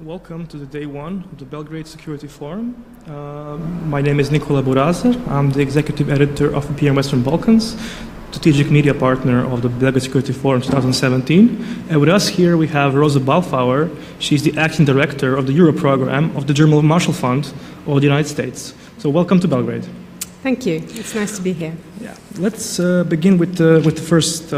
Welcome to the day one of the Belgrade Security Forum. My name is Nikola Burazer. I'm the executive editor of PM Western Balkans, strategic media partner of the Belgrade Security Forum 2017. And with us here we have Rosa Balfour. She's the acting director of the Euro program of the German Marshall Fund of the United States. So welcome to Belgrade. Thank you. It's nice to be here. Yeah. Let's begin with the first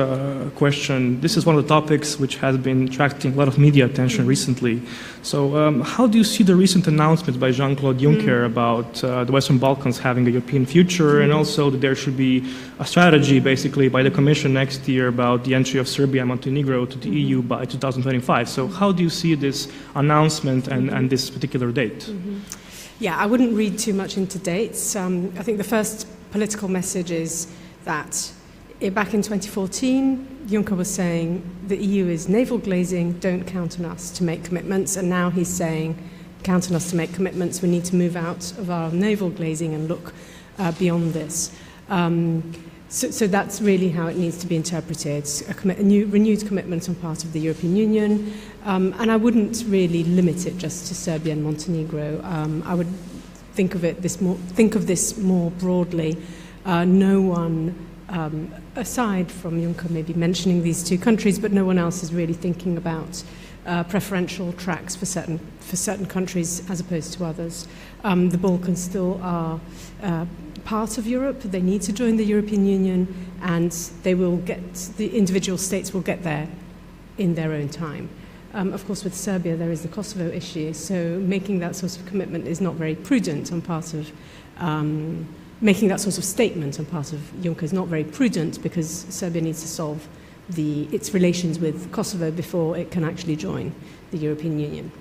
question. This is one of the topics which has been attracting a lot of media attention recently. So how do you see the recent announcements by Jean-Claude Juncker about the Western Balkans having a European future, and also that there should be a strategy basically by the Commission next year about the entry of Serbia and Montenegro to the EU by 2025? So how do you see this announcement and this particular date? Yeah, I wouldn't read too much into dates. I think the first political message is that back in 2014, Juncker was saying the EU is navel glazing, don't count on us to make commitments. And now he's saying, count on us to make commitments. We need to move out of our navel glazing and look beyond this. So that's really how it needs to be interpreted, a renewed commitment on part of the European Union. And I wouldn't really limit it just to Serbia and Montenegro. I would think of this more broadly. No one, aside from Juncker maybe mentioning these two countries, but no one else is really thinking about preferential tracks for certain countries as opposed to others. The Balkans still are part of Europe. They need to join the European Union, and the individual states will get there in their own time. Of course, with Serbia, there is the Kosovo issue, so making that sort of commitment is not very prudent on part of, making that sort of statement on part of Juncker is not very prudent, because Serbia needs to solve its relations with Kosovo before it can actually join the European Union.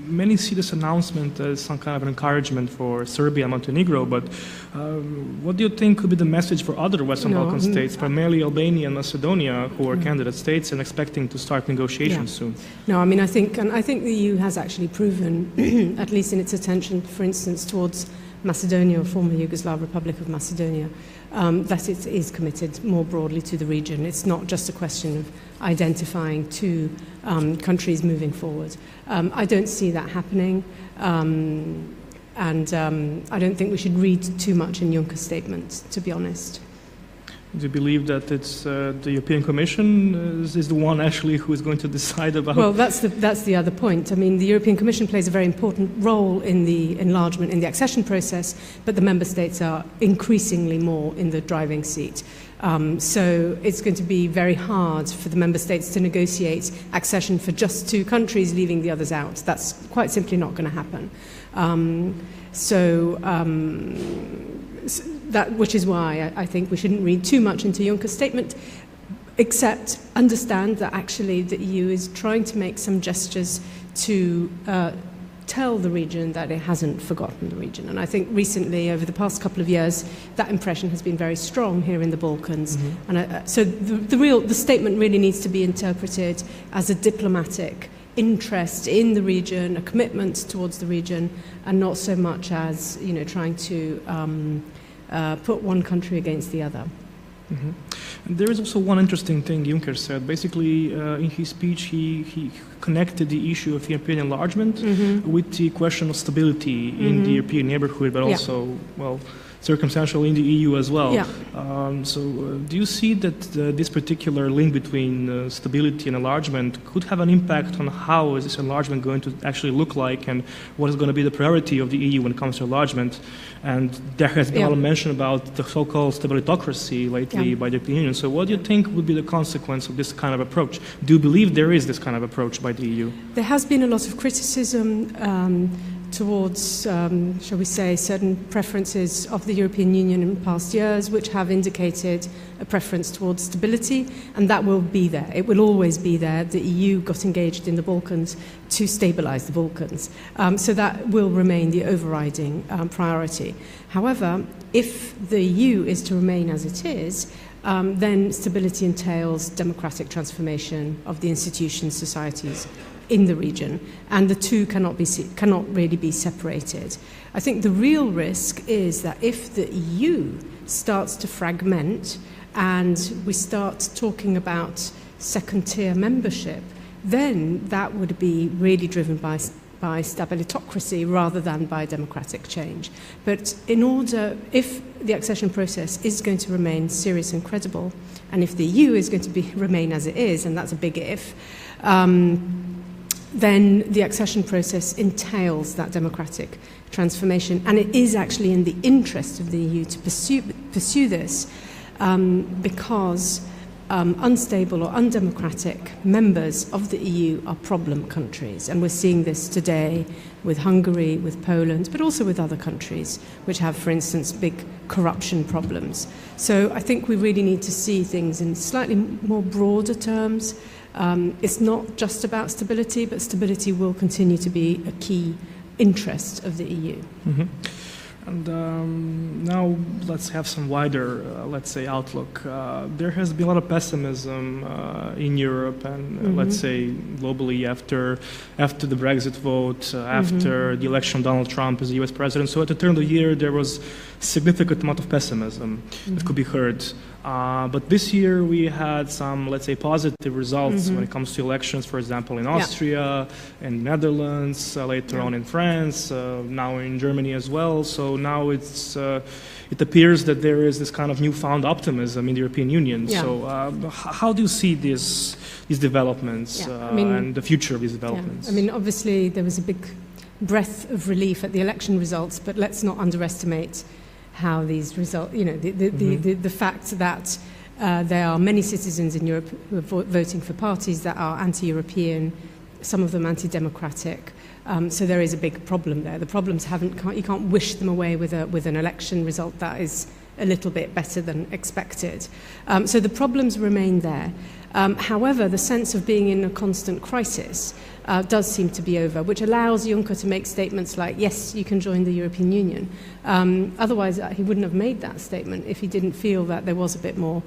Many see this announcement as some kind of an encouragement for Serbia and Montenegro, but what do you think could be the message for other Western Balkan states, primarily Albania and Macedonia, who are candidate states and expecting to start negotiations soon? No, I mean, I think the EU has actually proven, at least in its attention, for instance, towards Macedonia, or former Yugoslav Republic of Macedonia, that it is committed more broadly to the region. It's not just a question of identifying two countries moving forward. I don't see that happening, and I don't think we should read too much in Juncker's statement, to be honest. Do you believe that it's the European Commission is the one actually who is going to decide about? Well, that's the other point. I mean, the European Commission plays a very important role in the enlargement, in the accession process, but the member states are increasingly more in the driving seat. So it's going to be very hard for the member states to negotiate accession for just two countries, leaving the others out. That's quite simply not going to happen. Which is why I think we shouldn't read too much into Juncker's statement, except understand that actually the EU is trying to make some gestures to tell the region that it hasn't forgotten the region. And I think recently, over the past couple of years, that impression has been very strong here in the Balkans. And so the statement really needs to be interpreted as a diplomatic interest in the region, a commitment towards the region, and not so much as trying to put one country against the other. And there is also one interesting thing Juncker said. Basically, in his speech, he connected the issue of European enlargement with the question of stability in the European neighborhood, but also, well, circumstantial in the EU as well. Do you see that this particular link between stability and enlargement could have an impact on how is this enlargement going to actually look like, and what is going to be the priority of the EU when it comes to enlargement? And there has been a lot of mention about the so-called stabilitocracy lately by the European Union. So what do you think would be the consequence of this kind of approach? Do you believe there is this kind of approach by the EU? There has been a lot of criticism towards, shall we say, certain preferences of the European Union in past years, which have indicated a preference towards stability, and that will be there. It will always be there. The EU got engaged in the Balkans to stabilize the Balkans. So that will remain the overriding priority. However, if the EU is to remain as it is, then stability entails democratic transformation of the institutions, societies in the region, and the two cannot really be separated. I think the real risk is that if the EU starts to fragment and we start talking about second-tier membership, then that would be really driven by stabilitocracy rather than by democratic change. But if the accession process is going to remain serious and credible, and if the EU is going to remain as it is, and that's a big if, then the accession process entails that democratic transformation. And it is actually in the interest of the EU to pursue this because unstable or undemocratic members of the EU are problem countries. And we're seeing this today with Hungary, with Poland, but also with other countries which have, for instance, big corruption problems. So I think we really need to see things in slightly more broader terms. It's not just about stability, but stability will continue to be a key interest of the EU. Mm-hmm. And now let's have some wider, let's say, outlook. There has been a lot of pessimism in Europe and let's say globally after the Brexit vote, after the election of Donald Trump as the US president. So at the turn of the year, there was significant amount of pessimism that could be heard. But this year we had some, let's say, positive results when it comes to elections, for example, in Austria, in Netherlands, later on in France, now in Germany as well. So now it appears that there is this kind of newfound optimism in the European Union. Yeah. So how do you see these developments and the future of these developments? I mean, obviously there was a big breath of relief at the election results, but let's not underestimate how these results, the fact that there are many citizens in Europe who are voting for parties that are anti-European, some of them anti-democratic. So there is a big problem there. The problems you can't wish them away with an election result that is a little bit better than expected. So the problems remain there. However, the sense of being in a constant crisis does seem to be over, which allows Juncker to make statements like, yes, you can join the European Union. Otherwise, he wouldn't have made that statement if he didn't feel that there was a bit more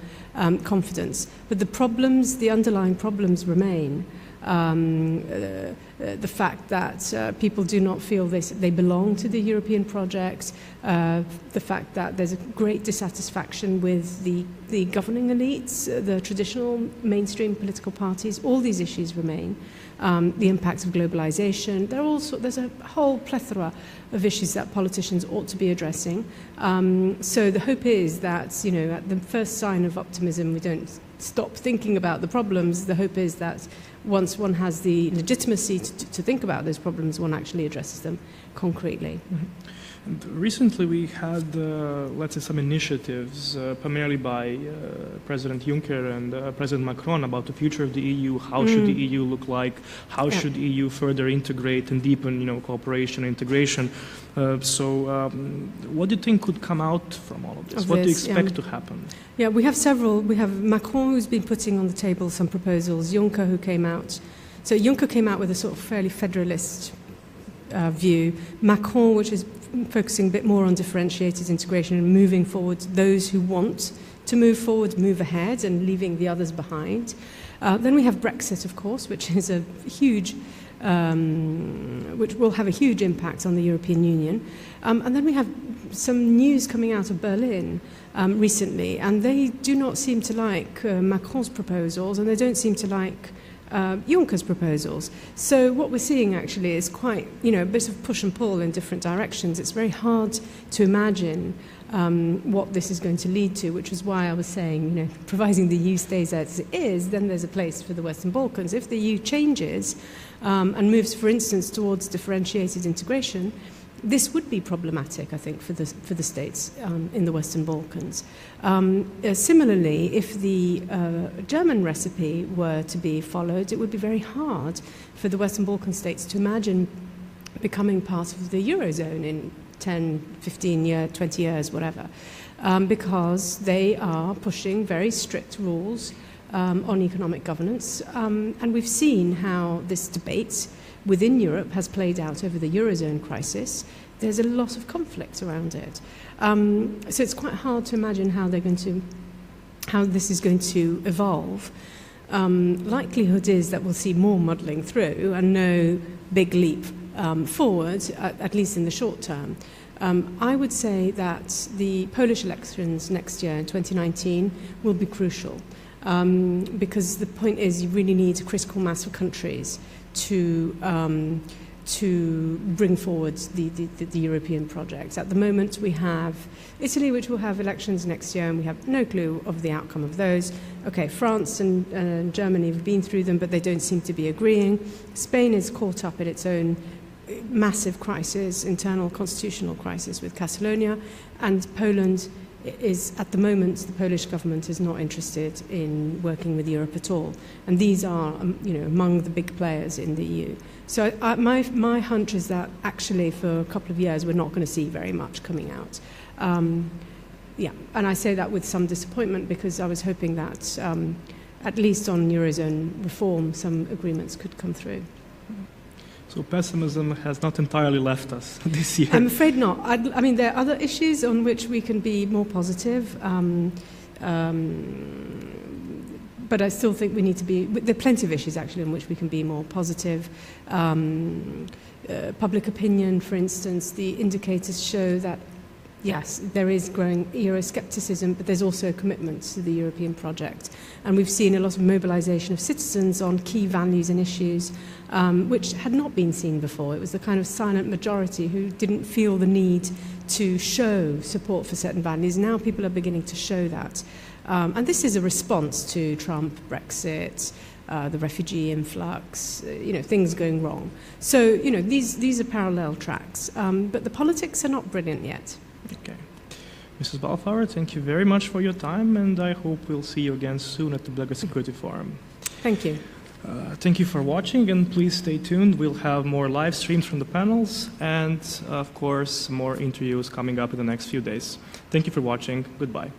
confidence. But the underlying problems remain. The fact that people do not feel they belong to the European project, the fact that there's a great dissatisfaction with the governing elites, the traditional mainstream political parties, all these issues remain. The impacts of globalization, there's a whole plethora of issues that politicians ought to be addressing. So the hope is that, at the first sign of optimism, we don't stop thinking about the problems. The hope is that once one has the legitimacy to think about those problems, one actually addresses them concretely. And recently we had, let's say, some initiatives, primarily by President Juncker and President Macron about the future of the EU. How should the EU look like? How should the EU further integrate and deepen, cooperation and integration? So what do you think could come out from all of this? What do you expect to happen? Yeah, we have several. We have Macron, who's been putting on the table some proposals. Juncker, who came out. So Juncker came out with a sort of fairly federalist view. Macron, which is focusing a bit more on differentiated integration and moving forward those who want to move forward, move ahead, and leaving the others behind. Then we have Brexit, of course, which is a huge, which will have a huge impact on the European Union. And then we have some news coming out of Berlin recently, and they do not seem to like Macron's proposals, and they don't seem to like Juncker's proposals. So what we're seeing actually is quite, a bit of push and pull in different directions. It's very hard to imagine what this is going to lead to, which is why I was saying, providing the EU stays as it is, then there's a place for the Western Balkans. If the EU changes and moves, for instance, towards differentiated integration, this would be problematic, I think, for the states in the Western Balkans. Similarly, if the German recipe were to be followed, it would be very hard for the Western Balkan states to imagine becoming part of the Eurozone in 10, 15 years, 20 years, whatever, because they are pushing very strict rules on economic governance. And we've seen how this debate within Europe has played out over the Eurozone crisis. There's a lot of conflict around it. So it's quite hard to imagine how this is going to evolve. Likelihood is that we'll see more muddling through and no big leap forward, at least in the short term. I would say that the Polish elections next year, in 2019, will be crucial because the point is you really need a critical mass of countries to bring forward the European project. At the moment, we have Italy, which will have elections next year, and we have no clue of the outcome of those. Okay, France and Germany have been through them, but they don't seem to be agreeing. Spain is caught up in its own massive crisis, internal constitutional crisis with Catalonia, and Poland is, at the moment, the Polish government is not interested in working with Europe at all. And these are, among the big players in the EU. So my hunch is that actually for a couple of years we're not going to see very much coming out. And I say that with some disappointment because I was hoping that at least on Eurozone reform some agreements could come through. So pessimism has not entirely left us this year. I'm afraid not. I mean, there are other issues on which we can be more positive. But I still think we need to be... There are plenty of issues, actually, on which we can be more positive. Public opinion, for instance, the indicators show that, yes, there is growing Euroscepticism, but there's also a commitment to the European project. And we've seen a lot of mobilization of citizens on key values and issues, which had not been seen before. It was the kind of silent majority who didn't feel the need to show support for certain values. Now people are beginning to show that. And this is a response to Trump, Brexit, the refugee influx, things going wrong. So, these are parallel tracks. But the politics are not brilliant yet. Okay. Mrs. Balfour, thank you very much for your time, and I hope we'll see you again soon at the Belgrade Security Forum. Thank you. Thank you for watching, and please stay tuned. We'll have more live streams from the panels and, of course, more interviews coming up in the next few days. Thank you for watching. Goodbye.